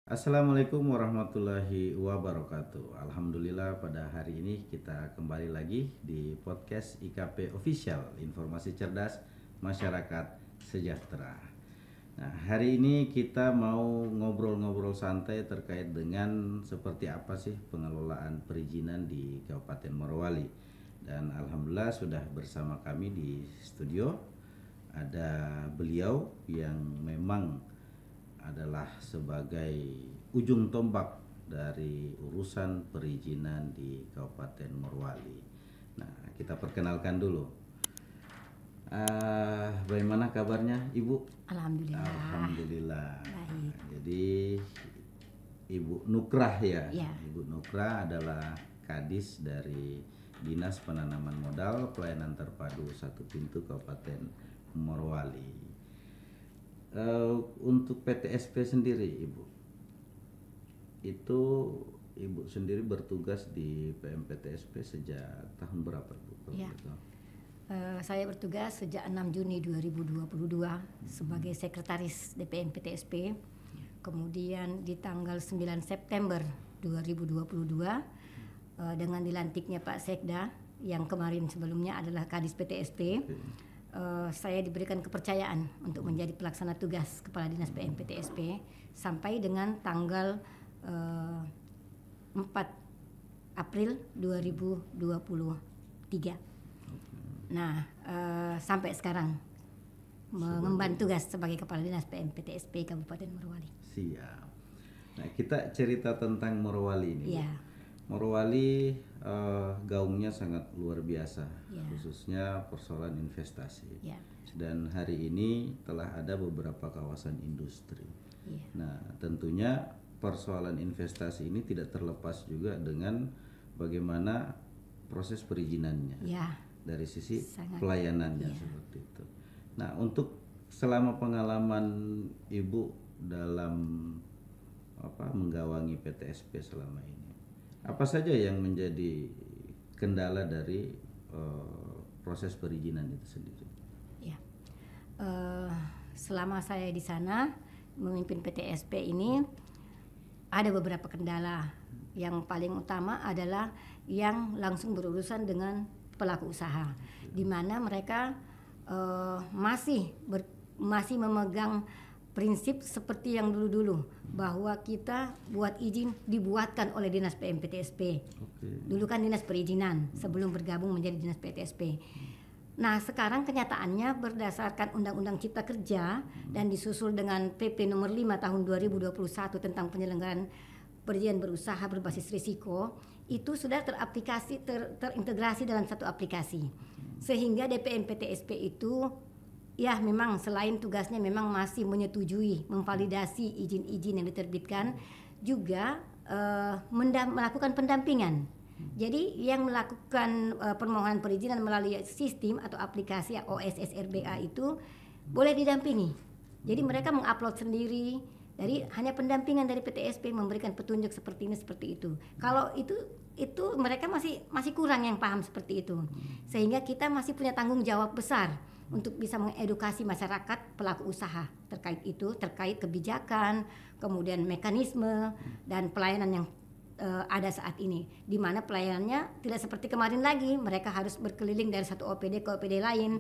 Assalamualaikum warahmatullahi wabarakatuh. Alhamdulillah pada hari ini kita kembali lagi di podcast IKP Official, Informasi Cerdas Masyarakat Sejahtera. Nah, hari ini kita mau ngobrol-ngobrol santai terkait dengan seperti apa sih pengelolaan perizinan di Kabupaten Morowali. Dan alhamdulillah sudah bersama kami di studio ada beliau yang memang adalah sebagai ujung tombak dari urusan perizinan di Kabupaten Morowali. Nah, kita perkenalkan dulu. Bagaimana kabarnya, Ibu? Alhamdulillah. Alhamdulillah. Baik. Jadi Ibu Nukrah ya. Ya. Ibu Nukrah adalah Kadis dari Dinas Penanaman Modal Pelayanan Terpadu Satu Pintu Kabupaten Morowali. Untuk PTSP sendiri, Ibu, itu Ibu sendiri bertugas di PMPTSP sejak tahun berapa, Bu? Ya. Saya bertugas sejak 6 Juni 2022 sebagai Sekretaris DPM PTSP. Kemudian di tanggal 9 September 2022 dengan dilantiknya Pak Sekda yang kemarin sebelumnya adalah Kadis PTSP. Saya diberikan kepercayaan untuk menjadi pelaksana tugas Kepala Dinas PMPTSP sampai dengan tanggal 4 April 2023. Nah, sampai sekarang mengemban tugas sebagai Kepala Dinas PMPTSP Kabupaten Morowali. Siap. Nah, kita cerita tentang Morowali ini. Ya. Morowali gaungnya sangat luar biasa, Ya. khususnya persoalan investasi. Ya. Dan hari ini telah ada beberapa kawasan industri. Ya. Nah, tentunya persoalan investasi ini tidak terlepas juga dengan bagaimana proses perizinannya. Ya. Dari sisi Sangat. pelayanannya, Ya. seperti itu. Nah, untuk selama pengalaman Ibu dalam menggawangi PTSP selama ini, apa saja yang menjadi kendala dari proses perizinan itu sendiri? Ya. Selama saya di sana memimpin PTSP ini ada beberapa kendala. Yang paling utama adalah yang langsung berurusan dengan pelaku usaha, di mana mereka masih memegang prinsip seperti yang dulu-dulu, bahwa kita buat izin dibuatkan oleh Dinas PMPTSP. Dulu kan Dinas Perizinan sebelum bergabung menjadi Dinas PTSP. Nah, sekarang kenyataannya berdasarkan Undang-Undang Cipta Kerja dan disusul dengan PP nomor 5 tahun 2021 tentang penyelenggaraan perizinan berusaha berbasis risiko, itu sudah terintegrasi dalam satu aplikasi. Sehingga DPM PTSP itu ya memang selain tugasnya memang masih menyetujui, memvalidasi izin-izin yang diterbitkan, juga melakukan pendampingan. Jadi yang melakukan permohonan perizinan melalui sistem atau aplikasi OSS RBA itu boleh didampingi. Jadi mereka mengupload sendiri, dari hanya pendampingan dari PTSP memberikan petunjuk seperti ini seperti itu. Kalau itu mereka masih kurang yang paham seperti itu. Sehingga kita masih punya tanggung jawab besar untuk bisa mengedukasi masyarakat pelaku usaha terkait kebijakan, kemudian mekanisme dan pelayanan yang ada saat ini, di mana pelayanannya tidak seperti kemarin lagi, mereka harus berkeliling dari satu OPD ke OPD lain.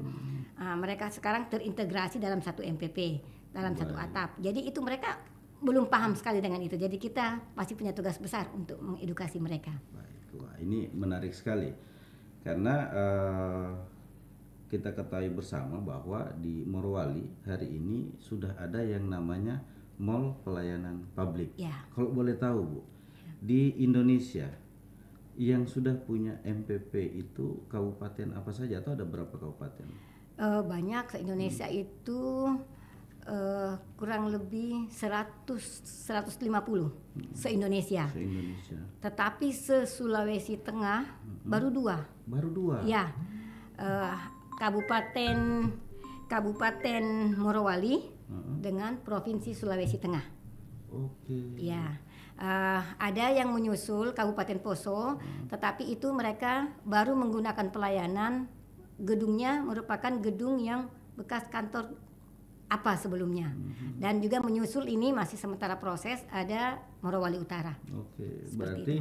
Mereka sekarang terintegrasi dalam satu MPP, dalam satu atap. Jadi itu mereka belum paham sekali dengan itu. Jadi kita pasti punya tugas besar untuk mengedukasi mereka. Baik, wah, ini menarik sekali karena kita ketahui bersama bahwa di Morowali hari ini sudah ada yang namanya Mall Pelayanan Publik. Ya. Kalau boleh tahu, Bu, di Indonesia yang sudah punya MPP itu kabupaten apa saja atau ada berapa kabupaten? Banyak, se-Indonesia itu kurang lebih 150 se-Indonesia. Se-Indonesia. Tetapi se-Sulawesi Tengah baru 2. Baru 2? Ya. Kabupaten Morowali dengan Provinsi Sulawesi Tengah. Oke. Ya. Ada yang menyusul Kabupaten Poso, tetapi itu mereka baru menggunakan pelayanan gedungnya merupakan gedung yang bekas kantor apa sebelumnya. Dan juga menyusul ini masih sementara proses ada Morowali Utara. Oke, Seperti berarti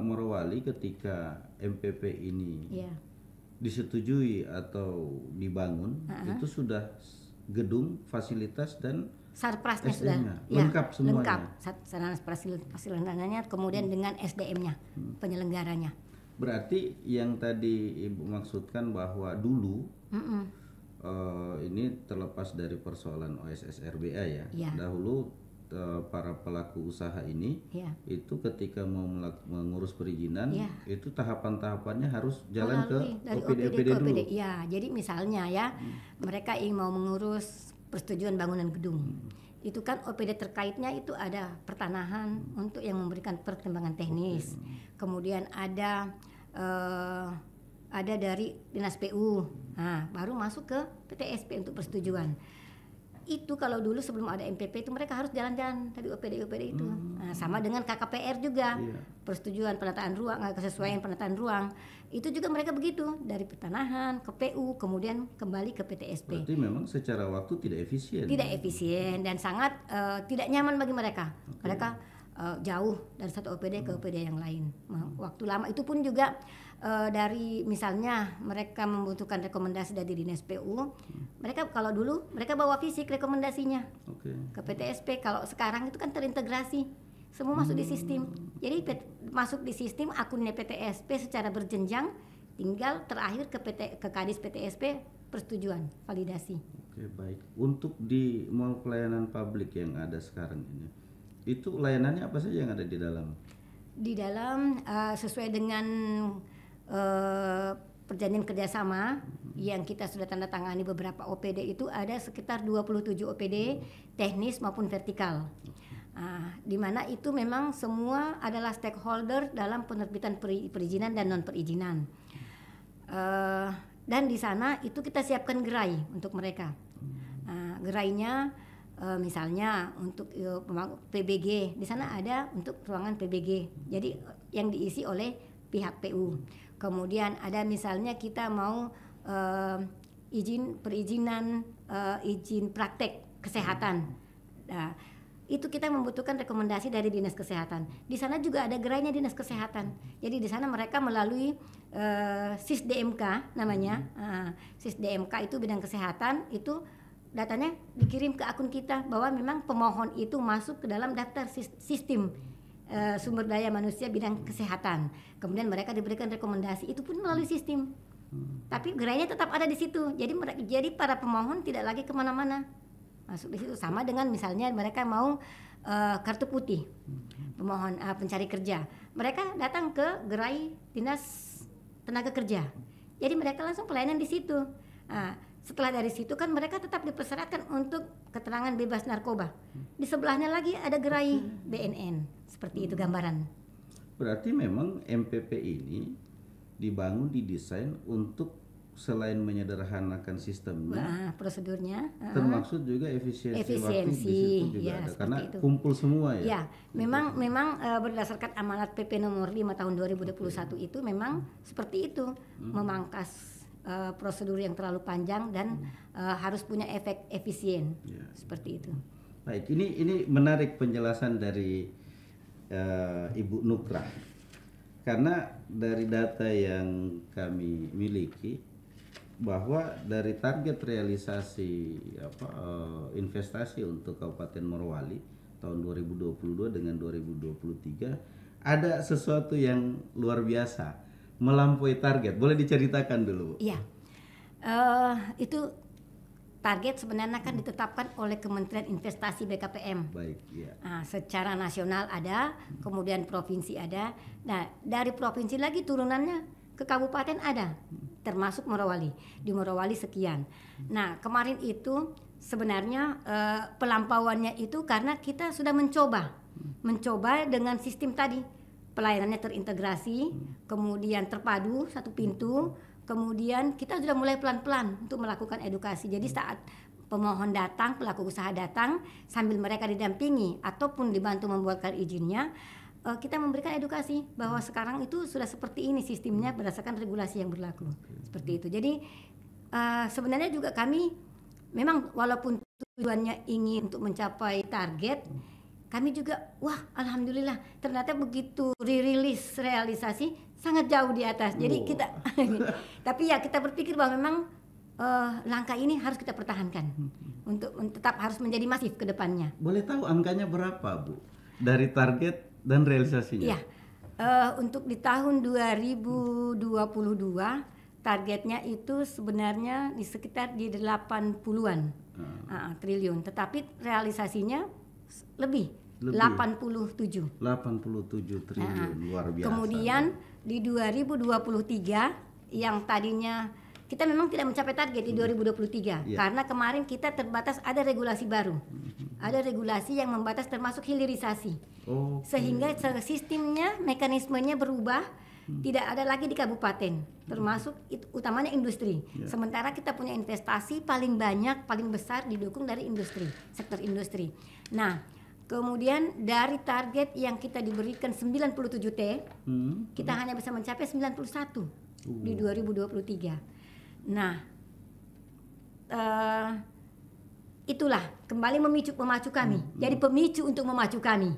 Morowali ketika MPP ini Iya. disetujui atau dibangun, itu sudah gedung, fasilitas dan Sarprasnya SDM-nya, sudah lengkap semuanya. Lengkap sarana fasilitasnya, kemudian dengan SDM-nya, penyelenggaranya. Berarti yang tadi Ibu maksudkan bahwa dulu ini terlepas dari persoalan OSSRBA ya. Iya. Dahulu para pelaku usaha ini Iya. itu ketika mau mengurus perizinan Iya. itu tahapan-tahapannya harus jalan Melalui ke dari OPD dulu. Ya, jadi misalnya ya, mereka ingin mau mengurus persetujuan bangunan gedung. Itu kan OPD terkaitnya itu ada pertanahan untuk yang memberikan pertimbangan teknis. Kemudian ada dari Dinas PU. Nah, baru masuk ke PTSP untuk persetujuan. Itu kalau dulu sebelum ada MPP itu mereka harus jalan-jalan tadi OPD itu. Nah, sama dengan KKPR juga. Iya. Persetujuan penataan ruang, kesesuaian penataan ruang. Itu juga mereka begitu, dari pertanahan ke PU kemudian kembali ke PTSP. Berarti memang secara waktu tidak efisien. Tidak efisien dan sangat tidak nyaman bagi mereka. Mereka jauh dari satu OPD ke OPD yang lain. Waktu lama itu pun juga dari misalnya mereka membutuhkan rekomendasi dari Dinas PU, mereka kalau dulu mereka bawa fisik rekomendasinya ke PTSP. Kalau sekarang itu kan terintegrasi, semua masuk di sistem. Jadi masuk di sistem akunnya PTSP secara berjenjang, tinggal terakhir ke Kadis PTSP persetujuan validasi. Oke, baik. Untuk di mall pelayanan publik yang ada sekarang ini, itu layanannya apa saja yang ada di dalam? Di dalam sesuai dengan perjanjian kerjasama yang kita sudah tanda tangani beberapa OPD itu ada sekitar 27 OPD teknis maupun vertikal. Di mana itu memang semua adalah stakeholder dalam penerbitan perizinan dan non perizinan. Dan di sana itu kita siapkan gerai untuk mereka. Gerainya misalnya untuk PBG, di sana ada untuk ruangan PBG. Jadi yang diisi oleh pihak PU. Kemudian ada misalnya kita mau perizinan izin praktek kesehatan. Nah, itu kita membutuhkan rekomendasi dari Dinas Kesehatan. Di sana juga ada gerainya Dinas Kesehatan. Jadi di sana mereka melalui SISDMK namanya. SISDMK itu bidang kesehatan, itu datanya dikirim ke akun kita bahwa memang pemohon itu masuk ke dalam daftar sistem sumber daya manusia bidang kesehatan. Kemudian mereka diberikan rekomendasi, itu pun melalui sistem. Tapi gerainya tetap ada di situ. Jadi para pemohon tidak lagi kemana-mana, masuk di situ. Sama dengan misalnya mereka mau kartu putih, pemohon pencari kerja, mereka datang ke gerai Dinas Tenaga Kerja. Jadi mereka langsung pelayanan di situ. Setelah dari situ kan mereka tetap dipersyaratkan untuk keterangan bebas narkoba. Di sebelahnya lagi ada gerai BNN. Seperti itu gambaran. Berarti memang MPP ini dibangun, didesain untuk selain menyederhanakan sistemnya, prosedurnya, termaksud juga efisiensi waktu di situ juga ya, ada. Karena itu. kumpul semua ya. Ya, memang berdasarkan amanat PP nomor 5 tahun 2021 itu memang seperti itu, memangkas prosedur yang terlalu panjang dan harus punya efek efisien. Ya. Seperti itu. Baik, ini menarik penjelasan dari Ibu Nukra, karena dari data yang kami miliki bahwa dari target realisasi investasi untuk Kabupaten Morowali tahun 2022 dengan 2023 ada sesuatu yang luar biasa, melampaui target. Boleh diceritakan dulu? Iya, itu target sebenarnya kan ditetapkan oleh Kementerian Investasi BKPM. Baik, ya. Secara nasional ada, kemudian provinsi ada. Nah, dari provinsi lagi turunannya ke kabupaten ada, termasuk Morowali. Di Morowali sekian. Nah, kemarin itu sebenarnya pelampauannya itu karena kita sudah mencoba dengan sistem tadi. Pelayanannya terintegrasi, kemudian terpadu satu pintu. Kemudian kita sudah mulai pelan-pelan untuk melakukan edukasi. Jadi saat pemohon datang, pelaku usaha datang, sambil mereka didampingi ataupun dibantu membuatkan izinnya, kita memberikan edukasi bahwa sekarang itu sudah seperti ini sistemnya berdasarkan regulasi yang berlaku. Seperti itu. Jadi sebenarnya juga kami memang walaupun tujuannya ingin untuk mencapai target, kami juga wah alhamdulillah ternyata begitu rilis realisasi sangat jauh di atas. Jadi kita tapi ya kita berpikir bahwa memang langkah ini harus kita pertahankan untuk tetap harus menjadi masif ke depannya. Boleh tahu angkanya berapa, Bu? Dari target dan realisasinya? Iya. Untuk di tahun 2022 targetnya itu sebenarnya di sekitar di 80-an triliun, tetapi realisasinya lebih. 87 triliun, luar biasa. Kemudian di 2023 yang tadinya kita memang tidak mencapai target di 2023 karena kemarin kita terbatas, ada regulasi baru. Ada regulasi yang membatas termasuk hilirisasi. Sehingga sistemnya, mekanismenya berubah, tidak ada lagi di kabupaten, termasuk utamanya industri. Sementara kita punya investasi paling banyak, paling besar didukung dari industri, sektor industri. Nah, kemudian dari target yang kita diberikan 97T, kita hanya bisa mencapai 91 di 2023. Nah, itulah kembali memacu kami. Jadi pemicu untuk memacu kami.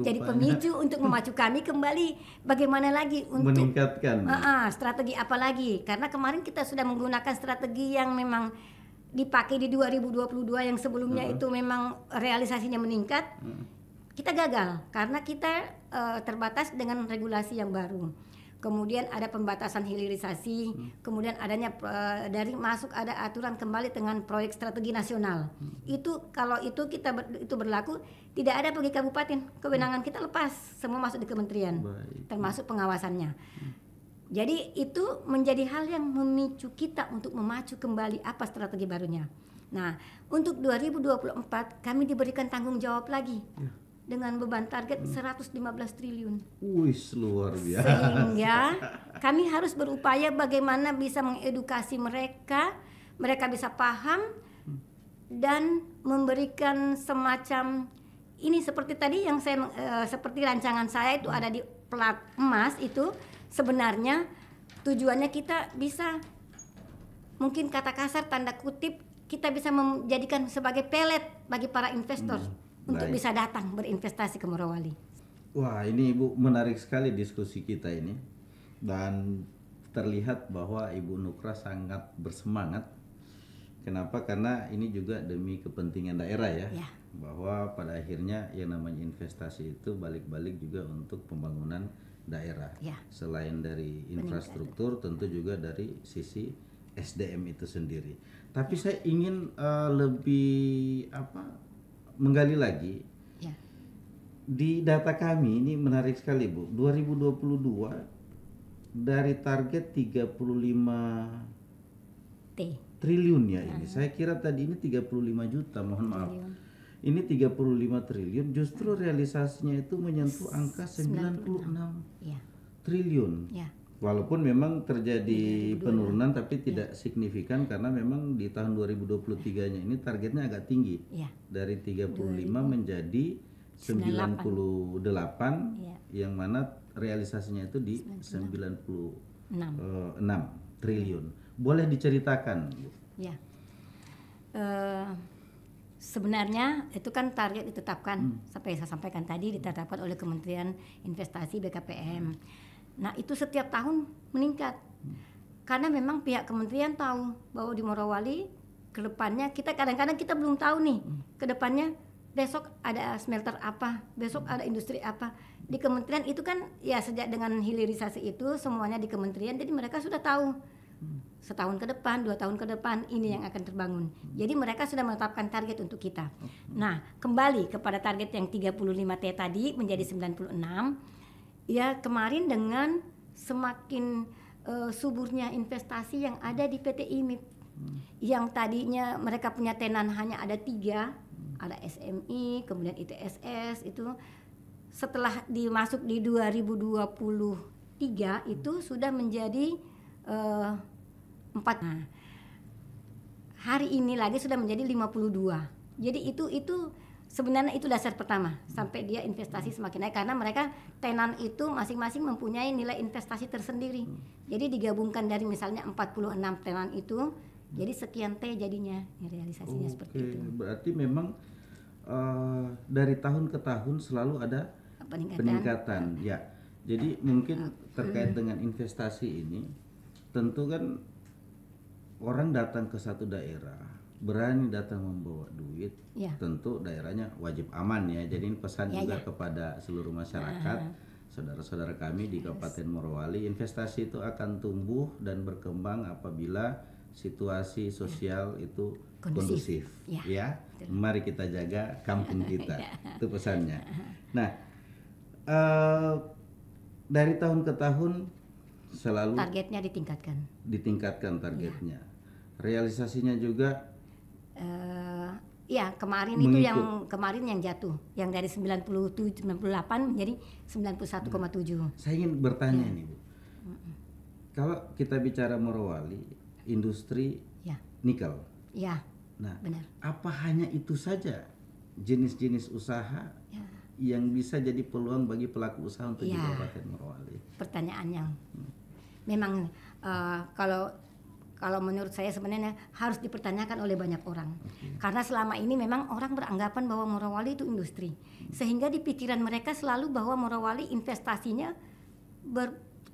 Jadi pemicu untuk memacu kami kembali. Bagaimana lagi untuk meningkatkan strategi apa lagi? Karena kemarin kita sudah menggunakan strategi yang memang dipakai di 2022 yang sebelumnya itu memang realisasinya meningkat. Kita gagal karena kita terbatas dengan regulasi yang baru. Kemudian ada pembatasan hilirisasi, kemudian adanya dari masuk ada aturan kembali dengan proyek strategi nasional. Itu kalau itu itu berlaku, tidak ada bagi kabupaten, kewenangan kita lepas, semua masuk di kementerian, termasuk pengawasannya. Jadi itu menjadi hal yang memicu kita untuk memacu kembali apa strategi barunya. Nah, untuk 2024 kami diberikan tanggung jawab lagi. Dengan beban target 115 triliun. Wih, luar biasa. Sehingga kami harus berupaya bagaimana bisa mengedukasi mereka bisa paham dan memberikan semacam ini seperti tadi yang saya seperti rancangan saya itu ada di plat emas itu sebenarnya tujuannya kita bisa mungkin kata kasar tanda kutip kita bisa menjadikan sebagai pelet bagi para investor. Untuk bisa datang berinvestasi ke Morowali. Wah, ini Ibu menarik sekali diskusi kita ini. Dan terlihat bahwa Ibu Nukra sangat bersemangat. Kenapa? Karena ini juga demi kepentingan daerah ya. Bahwa pada akhirnya yang namanya investasi itu balik-balik juga untuk pembangunan daerah. Selain dari infrastruktur, tentu juga dari sisi SDM itu sendiri. Tapi saya ingin lebih menggali lagi di data kami ini menarik sekali Bu. 2022 dari target 35 triliun ya ini. Saya kira tadi ini 35 juta, mohon maaf. Ini 35 triliun, justru realisasinya itu menyentuh angka 96 triliun. Walaupun memang terjadi penurunan tapi tidak signifikan karena memang di tahun 2023-nya ini targetnya agak tinggi. Dari 35 menjadi 98 yang mana realisasinya itu di 96 triliun. Boleh diceritakan, Bu? Sebenarnya itu kan target ditetapkan sampai saya sampaikan tadi ditetapkan oleh Kementerian Investasi BKPM. Nah itu setiap tahun meningkat karena memang pihak kementerian tahu bahwa di Morowali kedepannya kita kadang-kadang kita belum tahu nih kedepannya besok ada smelter apa, besok ada industri apa. Di kementerian itu kan ya sejak dengan hilirisasi itu semuanya di kementerian, jadi mereka sudah tahu setahun ke depan, 2 tahun ke depan ini yang akan terbangun. Jadi mereka sudah menetapkan target untuk kita. Nah kembali kepada target yang 35T tadi menjadi 96. Ya kemarin dengan semakin suburnya investasi yang ada di PT IMIP yang tadinya mereka punya tenan hanya ada 3, ada SMI, kemudian ITSS itu setelah dimasuk di 2023 itu sudah menjadi 4. Nah, hari ini lagi sudah menjadi 52. Jadi itu sebenarnya itu dasar pertama sampai dia investasi semakin naik karena mereka tenan itu masing-masing mempunyai nilai investasi tersendiri. Jadi digabungkan dari misalnya 46 tenan itu jadi sekian T jadinya realisasinya seperti itu. Berarti memang dari tahun ke tahun selalu ada peningkatan. Ya. Jadi mungkin terkait dengan investasi ini tentu kan orang datang ke satu daerah berani datang membawa duit, tentu daerahnya wajib aman ya. Jadi ini pesan juga kepada seluruh masyarakat, saudara-saudara kami di Kabupaten Morowali, investasi itu akan tumbuh dan berkembang apabila situasi sosial itu kondusif. Ya. Mari kita jaga kampung kita, itu pesannya. Nah, dari tahun ke tahun selalu targetnya ditingkatkan targetnya. Realisasinya juga kemarin itu yang kemarin yang jatuh, yang dari 98 menjadi 91,7. Saya ingin bertanya ini, Bu. Kalau kita bicara Morowali, industri nikel. Ya. Nah, benar. apa hanya itu saja jenis-jenis usaha yang bisa jadi peluang bagi pelaku usaha untuk di Kabupaten Morowali? Pertanyaan yang memang kalau menurut saya sebenarnya harus dipertanyakan oleh banyak orang. Karena selama ini memang orang beranggapan bahwa Morowali itu industri. Sehingga di pikiran mereka selalu bahwa Morowali investasinya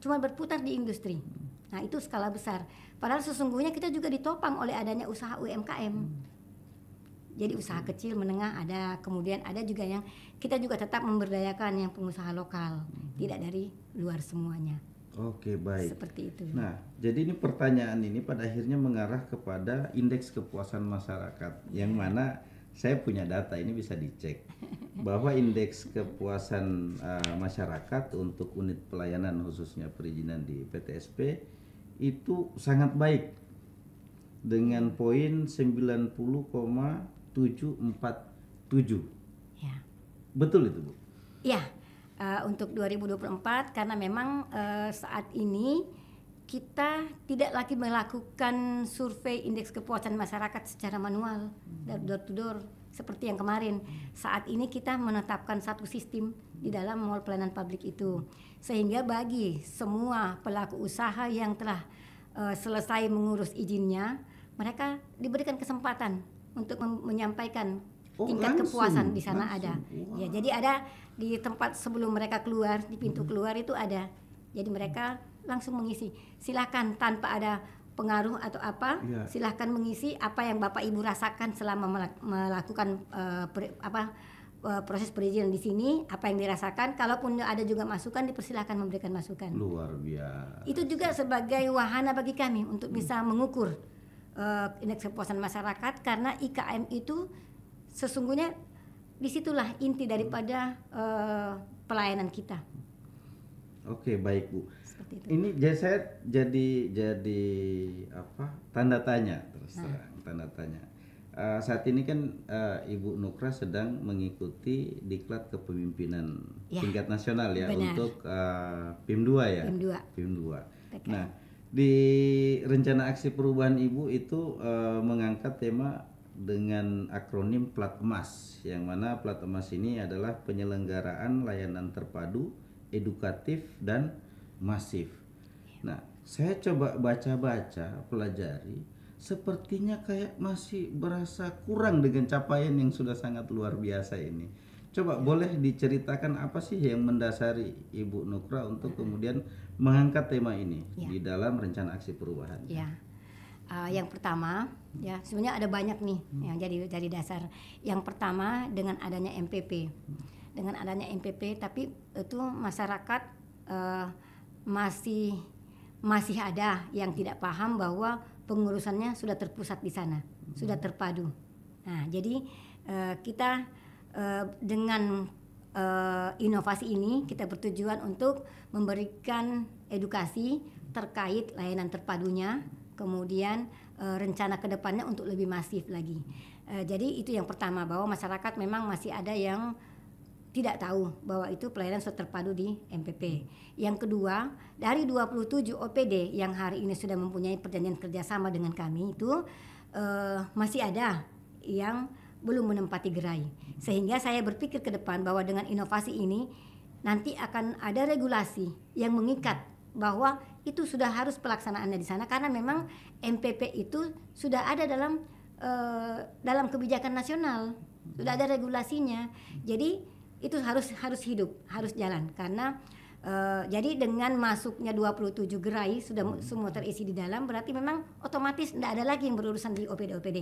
cuma berputar di industri. Nah, itu skala besar. Padahal sesungguhnya kita juga ditopang oleh adanya usaha UMKM. Jadi usaha kecil, menengah ada, kemudian ada juga yang kita juga tetap memberdayakan yang pengusaha lokal, tidak dari luar semuanya. Oke, baik. Seperti itu. Nah, jadi ini pertanyaan ini pada akhirnya mengarah kepada indeks kepuasan masyarakat, yang mana saya punya data ini bisa dicek bahwa indeks kepuasan masyarakat untuk unit pelayanan khususnya perizinan di PTSP itu sangat baik dengan poin 90,747. Ya. Betul itu, Bu? Ya. Untuk 2024 karena memang saat ini kita tidak lagi melakukan survei indeks kepuasan masyarakat secara manual door to door seperti yang kemarin. Saat ini kita menetapkan satu sistem di dalam mall pelayanan publik itu, sehingga bagi semua pelaku usaha yang telah selesai mengurus izinnya, mereka diberikan kesempatan untuk menyampaikan tingkat kepuasan di sana ada. Ya, jadi ada di tempat sebelum mereka keluar, di pintu keluar itu ada. Jadi mereka langsung mengisi. Silakan tanpa ada pengaruh atau apa, silakan mengisi apa yang Bapak Ibu rasakan selama melakukan proses perizinan di sini, apa yang dirasakan. Kalaupun ada juga masukan, dipersilakan memberikan masukan. Luar biasa. Itu juga sebagai wahana bagi kami untuk bisa mengukur indeks kepuasan masyarakat, karena IKM itu sesungguhnya disitulah inti daripada pelayanan kita. Oke, baik, Bu. Seperti itu. Ini saya jadi tanda tanya terus terang, tanda tanya. Saat ini kan Ibu Nukra sedang mengikuti diklat kepemimpinan tingkat nasional ya. Benar. Untuk PIM 2 ya. PIM 2. Nah, di rencana aksi perubahan Ibu itu mengangkat tema dengan akronim Plat Emas, yang mana Plat Emas ini adalah penyelenggaraan layanan terpadu, edukatif dan masif. Nah, saya coba baca-baca, pelajari, sepertinya kayak masih berasa kurang dengan capaian yang sudah sangat luar biasa ini. Coba boleh diceritakan apa sih yang mendasari Ibu Nukra untuk kemudian mengangkat tema ini di dalam rencana aksi perubahan? Ya. Yang pertama, ya sebenarnya ada banyak nih yang jadi dasar. Yang pertama dengan adanya MPP, tapi itu masyarakat masih ada yang tidak paham bahwa pengurusannya sudah terpusat di sana, sudah terpadu. Nah, jadi kita dengan inovasi ini kita bertujuan untuk memberikan edukasi terkait layanan terpadunya. Kemudian rencana kedepannya untuk lebih masif lagi. Jadi itu yang pertama, bahwa masyarakat memang masih ada yang tidak tahu bahwa itu pelayanan sudah terpadu di MPP. Yang kedua, dari 27 OPD yang hari ini sudah mempunyai perjanjian kerjasama dengan kami itu masih ada yang belum menempati gerai. Sehingga saya berpikir ke depan bahwa dengan inovasi ini nanti akan ada regulasi yang mengikat bahwa itu sudah harus pelaksanaannya di sana, karena memang MPP itu sudah ada dalam kebijakan nasional, sudah ada regulasinya. Jadi itu harus hidup, harus jalan, karena jadi dengan masuknya 27 gerai sudah semua terisi di dalam, berarti memang otomatis tidak ada lagi yang berurusan di OPD,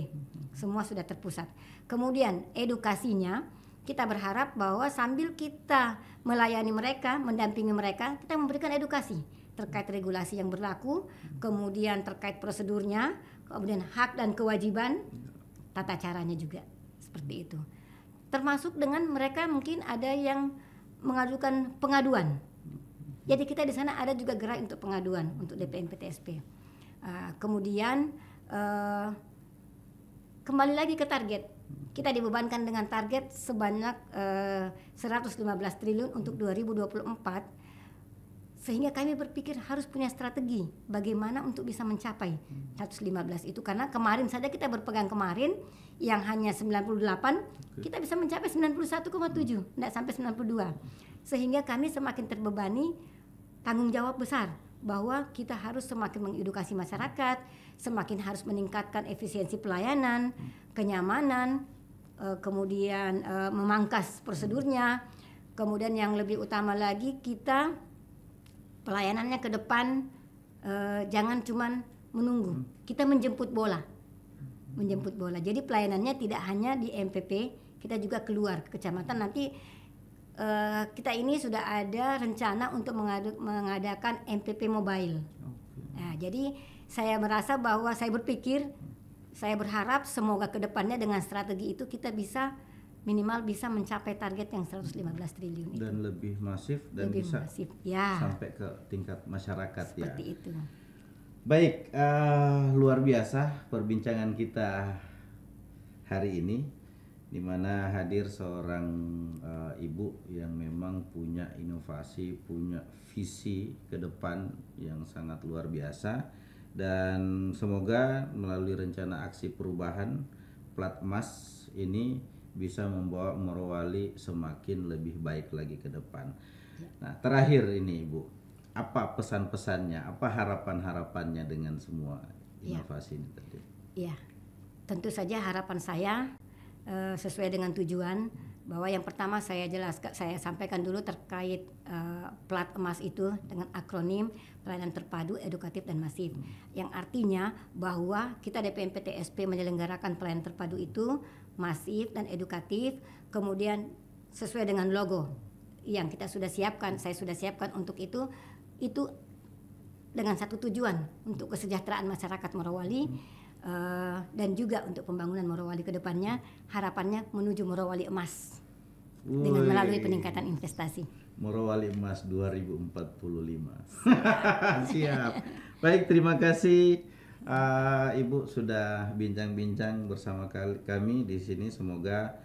semua sudah terpusat. Kemudian edukasinya, kita berharap bahwa sambil kita melayani mereka, mendampingi mereka, kita memberikan edukasi terkait regulasi yang berlaku, kemudian terkait prosedurnya, kemudian hak dan kewajiban, tata caranya juga seperti itu. Termasuk dengan mereka mungkin ada yang mengajukan pengaduan. Jadi kita di sana ada juga gerai untuk pengaduan untuk DPN PTSP. Kemudian kembali lagi ke target. Kita dibebankan dengan target sebanyak 115 triliun untuk 2024. Sehingga kami berpikir harus punya strategi bagaimana untuk bisa mencapai 115 itu, karena kemarin saja kita berpegang kemarin yang hanya 98, kita bisa mencapai 91,7, tidak sampai 92. Sehingga kami semakin terbebani tanggung jawab besar bahwa kita harus semakin mengedukasi masyarakat, semakin harus meningkatkan efisiensi pelayanan, kenyamanan, kemudian memangkas prosedurnya. Kemudian yang lebih utama lagi, kita pelayanannya ke depan jangan cuman menunggu, kita menjemput bola. Jadi pelayanannya tidak hanya di MPP, kita juga keluar ke kecamatan. Nanti kita ini sudah ada rencana untuk mengadakan MPP mobile. Nah, jadi saya merasa bahwa saya berharap semoga ke depannya dengan strategi itu kita bisa minimal bisa mencapai target yang 115 triliun itu. Dan lebih masif dan lebih bisa masif, ya, sampai ke tingkat masyarakat. seperti ya. itu. Baik, luar biasa perbincangan kita hari ini, di mana hadir seorang ibu yang memang punya inovasi, punya visi ke depan yang sangat luar biasa, dan semoga melalui rencana aksi perubahan plat emas ini bisa membawa Morowali semakin lebih baik lagi ke depan. Nah, terakhir ini Ibu, apa pesan-pesannya, apa harapan-harapannya dengan semua inovasi ini tadi? Iya, tentu saja harapan saya sesuai dengan tujuan, bahwa yang pertama saya sampaikan dulu terkait plat emas itu dengan akronim pelayanan terpadu, edukatif dan masif. Yang artinya bahwa kita DPN PTSP menyelenggarakan pelayanan terpadu itu masif dan edukatif, kemudian sesuai dengan logo yang kita sudah siapkan, saya sudah siapkan untuk itu dengan satu tujuan, untuk kesejahteraan masyarakat Morowali, dan juga untuk pembangunan Morowali ke depannya, harapannya menuju Morowali emas dengan melalui peningkatan investasi. Morowali emas 2045. Siap. Baik, terima kasih Ibu sudah bincang-bincang bersama kami di sini. Semoga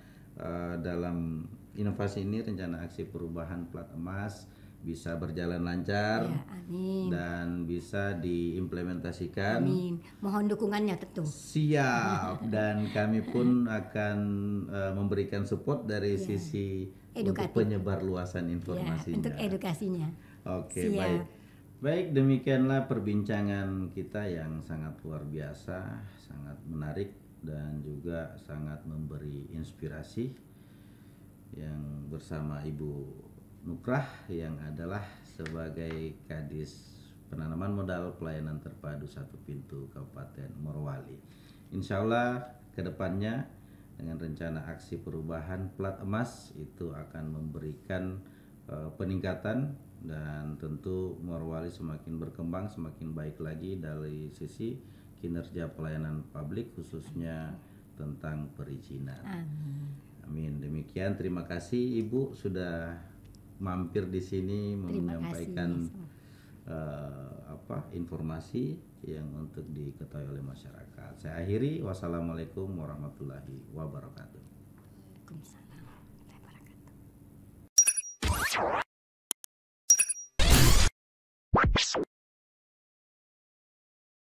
dalam inovasi ini, rencana aksi perubahan plat emas, bisa berjalan lancar, ya, amin, dan bisa diimplementasikan. Amin. Mohon dukungannya tentu. Siap. Dan kami pun akan memberikan support dari sisi edukatif, untuk penyebar luasan informasinya. Untuk edukasinya. Oke, Siap. baik. Baik, demikianlah perbincangan kita yang sangat luar biasa, sangat menarik dan juga sangat memberi inspirasi, yang bersama Ibu Nukrah yang adalah sebagai Kadis Penanaman Modal Pelayanan Terpadu Satu Pintu Kabupaten Morowali. Insya Allah kedepannya dengan rencana aksi perubahan plat emas itu akan memberikan peningkatan, dan tentu Morowali semakin berkembang, semakin baik lagi dari sisi kinerja pelayanan publik, khususnya tentang perizinan. Amin. Amin. Demikian, terima kasih Ibu sudah mampir di sini menyampaikan informasi yang untuk diketahui oleh masyarakat. Saya akhiri, wassalamualaikum warahmatullahi wabarakatuh. Waalaikumsalam warahmatullahi wabarakatuh.